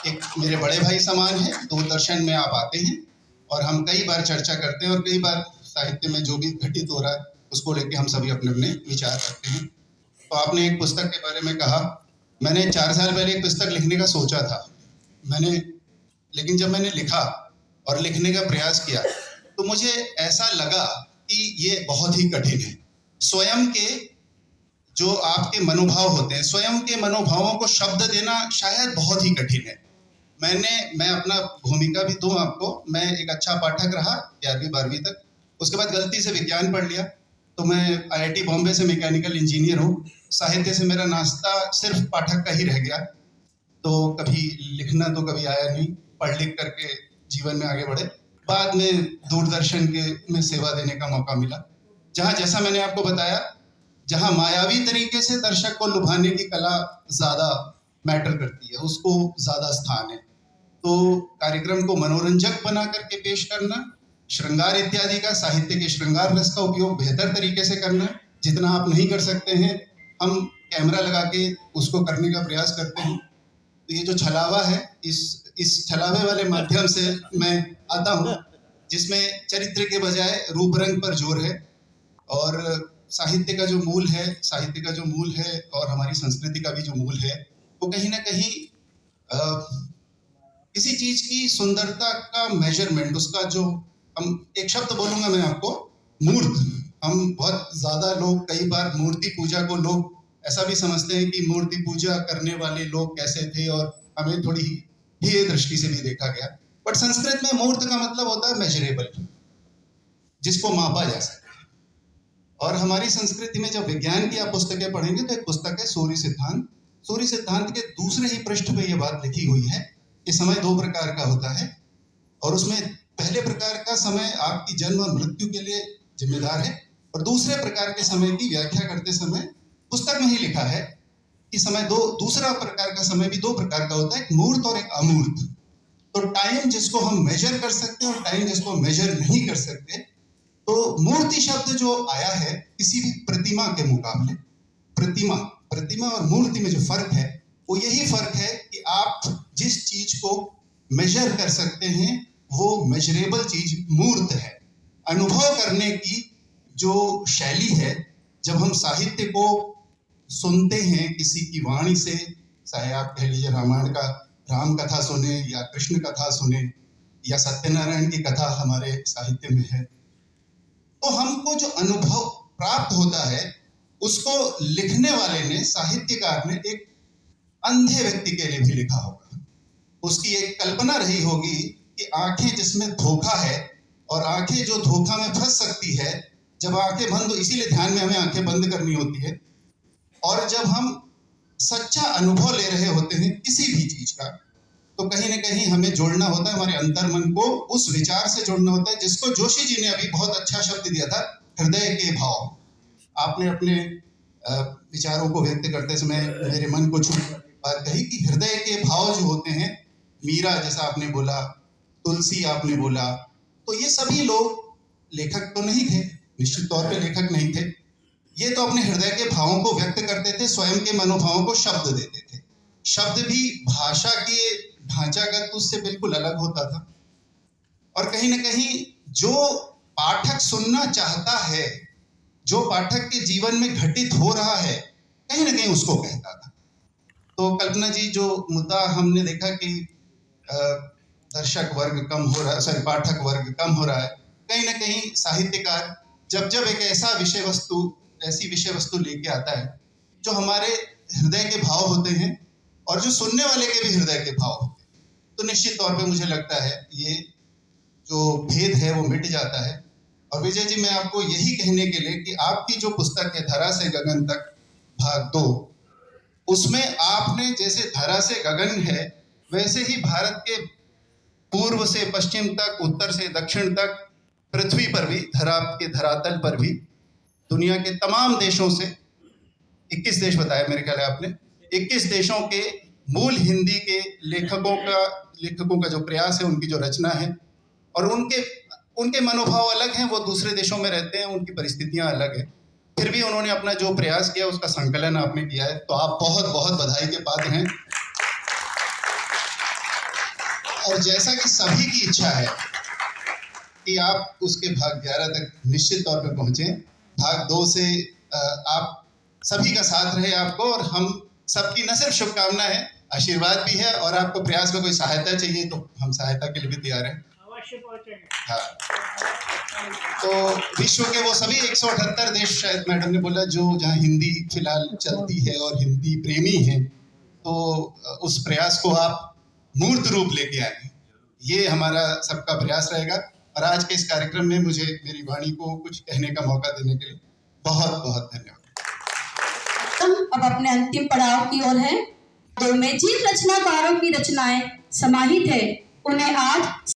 एक मेरे बड़े भाई समान है। दूरदर्शन में आप आते हैं और हम कई बार चर्चा करते हैं और कई बार साहित्य में जो भी घटित हो रहा है उसको लेके हम सभी अपने अपने विचार करते हैं। तो आपने एक पुस्तक के बारे में कहा, मैंने 4 साल पहले एक पुस्तक लिखने का सोचा था। लेकिन जब मैंने लिखा और लिखने का प्रयास किया तो मुझे ऐसा लगा कि ये बहुत ही कठिन है। स्वयं के जो आपके मनोभाव होते हैं, स्वयं के मनोभावों को शब्द देना शायद बहुत ही कठिन है। मैं अपना भूमिका भी दूं आपको, मैं एक अच्छा पाठक रहा 11वीं 12वीं तक। उसके बाद गलती से विज्ञान पढ़ लिया, तो मैं IIT बॉम्बे से मैकेनिकल इंजीनियर हूँ। साहित्य से मेरा नाश्ता सिर्फ पाठक का ही रह गया, तो कभी लिखना तो कभी आया नहीं। पढ़ लिख करके जीवन में आगे बढ़े। बाद में दूरदर्शन में सेवा देने का मौका मिला, जहाँ जैसा मैंने आपको बताया, जहाँ मायावी तरीके से दर्शक को लुभाने की कला ज्यादा मैटर करती है, उसको ज्यादा स्थान है। तो कार्यक्रम को मनोरंजक बना करके पेश करना, श्रृंगार इत्यादि का, साहित्य के श्रृंगार रस का उपयोग बेहतर तरीके से करना, जितना आप नहीं कर सकते हैं हम कैमरा लगा के उसको करने का प्रयास करते हैं। तो ये जो छलावा है, इस छलावे वाले माध्यम से मैं आता हूँ, जिसमें चरित्र के बजाय रूप रंग पर जोर है। और साहित्य का जो मूल है और हमारी संस्कृति का भी जो मूल है, वो कहीं ना कहीं किसी चीज की सुंदरता का मेजरमेंट, उसका जो, हम एक शब्द बोलूंगा मैं आपको, मूर्त। हम बहुत ज्यादा लोग, कई बार मूर्ति पूजा को लोग ऐसा भी समझते हैं कि मूर्ति पूजा करने वाले लोग कैसे थे, और हमें थोड़ी हेय दृष्टि से भी देखा गया। बट संस्कृत में मूर्त का मतलब होता है मेजरेबल, जिसको मापा जा सके। और हमारी संस्कृति में जब विज्ञान की आप पुस्तकें पढ़ेंगे तो एक पुस्तक है सूर्य सिद्धांत। सूर्य सिद्धांत के दूसरे ही पृष्ठ पे ये बात लिखी हुई है कि समय 2 प्रकार का होता है, और उसमें पहले प्रकार का समय आपकी जन्म और मृत्यु के लिए जिम्मेदार है, और दूसरे प्रकार के समय की व्याख्या करते समय पुस्तक में ही लिखा है कि दूसरा प्रकार का समय भी 2 प्रकार का होता है, एक मूर्त और एक अमूर्त। तो टाइम जिसको हम मेजर कर सकते हैं और टाइम जिसको मेजर नहीं कर सकते, तो मूर्ति शब्द जो आया है किसी भी प्रतिमा के मुकाबले, प्रतिमा और मूर्ति में जो फर्क है वो यही फर्क है कि आप जिस चीज को मेजर कर सकते हैं वो मेजरेबल चीज मूर्त है। अनुभव करने की जो शैली है, जब हम साहित्य को सुनते हैं किसी की वाणी से, चाहे आप कह लीजिए रामायण का राम कथा सुने या कृष्ण कथा सुने या सत्यनारायण की कथा हमारे साहित्य में है, तो हमको जो अनुभव प्राप्त होता है उसको लिखने वाले ने, साहित्यकार ने, एक अंधे व्यक्ति के लिए भी लिखा होगा। उसकी एक कल्पना रही होगी कि आंखें जिसमें धोखा है, और आंखें जो धोखा में फंस सकती है, जब आंखें बंद, इसीलिए ध्यान में हमें आंखें बंद करनी होती है, और जब हम सच्चा अनुभव ले रहे होते हैं किसी भी चीज का, तो कहीं ना कहीं हमें जोड़ना होता है, हमारे अंतर्मन को उस विचार से जोड़ना होता है, जिसको जोशी जी ने अभी बहुत अच्छा शब्द दिया था, हृदय के भाव। आपने अपने विचारों को व्यक्त करते समय मेरे मन को छू बात कही कि हृदय के भाव जो होते हैं, मीरा जैसा आपने बोला, तुलसी आपने बोला, तो ये सभी लोग लेखक तो नहीं थे, निश्चित तौर पे लेखक नहीं थे। ये तो अपने हृदय के भावों को व्यक्त करते थे, स्वयं के मनोभावों को शब्द देते थे। शब्द भी भाषा के ढांचागत उससे बिल्कुल अलग होता था, और कहीं ना कहीं जो पाठक सुनना चाहता है, जो पाठक के जीवन में घटित हो रहा है, कहीं ना कहीं उसको कहता था। तो कल्पना जी, जो मुद्दा हमने देखा कि दर्शक वर्ग कम हो रहा है, पाठक वर्ग कम हो रहा है, कहीं ना कहीं साहित्यकार जब एक ऐसी विषय वस्तु लेके आता है जो हमारे हृदय के भाव होते हैं और जो सुनने वाले के भी हृदय के भाव होते हैं, तो निश्चित तौर पे मुझे लगता है ये जो भेद है वो मिट जाता है। और विजय जी, मैं आपको यही कहने के लिए कि आपकी जो पुस्तक है धरा से गगन तक भाग 2, उसमें आपने जैसे धरा से गगन है, वैसे ही भारत के पूर्व से पश्चिम तक, उत्तर से दक्षिण तक, पृथ्वी पर भी, धरातल पर भी, दुनिया के तमाम देशों से 21 देश बताया मेरे ख्याल है आपने, 21 देशों के मूल हिंदी के लेखकों का जो प्रयास है, उनकी जो रचना है, और उनके मनोभाव अलग हैं, वो दूसरे देशों में रहते हैं, उनकी परिस्थितियां अलग है, फिर भी उन्होंने अपना जो प्रयास किया उसका संकलन आपने किया है, तो आप बहुत बहुत बधाई के पात्र हैं। और जैसा कि सभी की इच्छा है कि आप उसके भाग 11 तक निश्चित तौर पे पहुंचे, भाग 2 से आप सभी का साथ रहे आपको, और हम सबकी न सिर्फ शुभकामना है, आशीर्वाद भी है, और आपको प्रयास में कोई सहायता चाहिए तो हम सहायता के लिए भी तैयार हैं। अवश्य पहुंचेंगे। हाँ, तो विश्व के वो सभी 178 देश, शायद मैडम ने बोला, जो जहाँ हिंदी फिलहाल चलती है और हिंदी प्रेमी हैं, तो उस प्रयास को आप मूर्त रूप लेके आए, ये हमारा सबका प्रयास रहेगा। और आज के इस कार्यक्रम में मुझे मेरी वाणी को कुछ कहने का मौका देने के लिए बहुत बहुत धन्यवाद। अब अपने अंतिम पड़ाव की ओर है। तो में जिन रचनाकारों की रचनाएं समाहित है, उन्हें आज